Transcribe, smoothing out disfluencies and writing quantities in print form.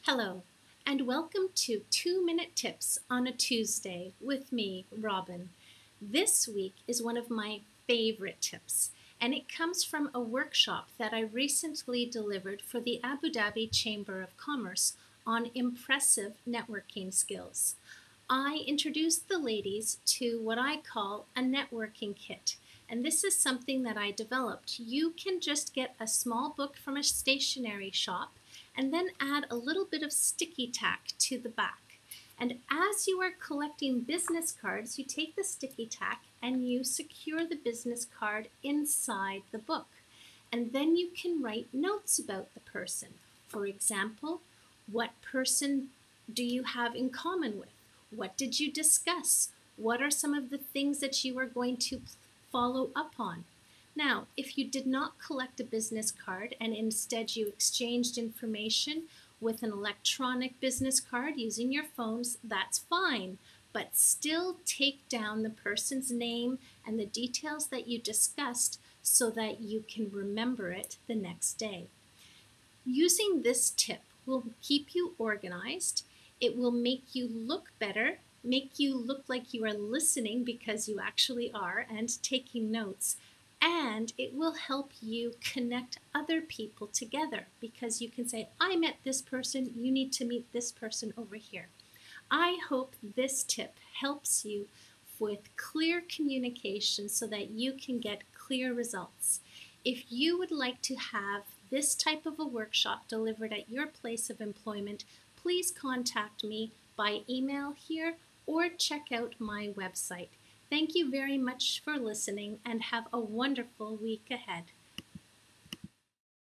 Hello, and welcome to 2 Minute Tips on a Tuesday with me, Robin. This week is one of my favorite tips, and it comes from a workshop that I recently delivered for the Abu Dhabi Chamber of Commerce on impressive networking skills. I introduced the ladies to what I call a networking kit. And this is something that I developed. You can just get a small book from a stationery shop and then add a little bit of sticky tack to the back. And as you are collecting business cards, you take the sticky tack and you secure the business card inside the book. And then you can write notes about the person. For example, what person do you have in common with? What did you discuss? What are some of the things that you are going to follow up on? Now, if you did not collect a business card and instead you exchanged information with an electronic business card using your phones, that's fine. But still take down the person's name and the details that you discussed so that you can remember it the next day. Using this tip will keep you organized. It will make you look better, make you look like you are listening because you actually are and taking notes. And it will help you connect other people together because you can say, I met this person, you need to meet this person over here. I hope this tip helps you with clear communication so that you can get clear results. If you would like to have this type of a workshop delivered at your place of employment, please contact me by email here or check out my website. Thank you very much for listening and have a wonderful week ahead.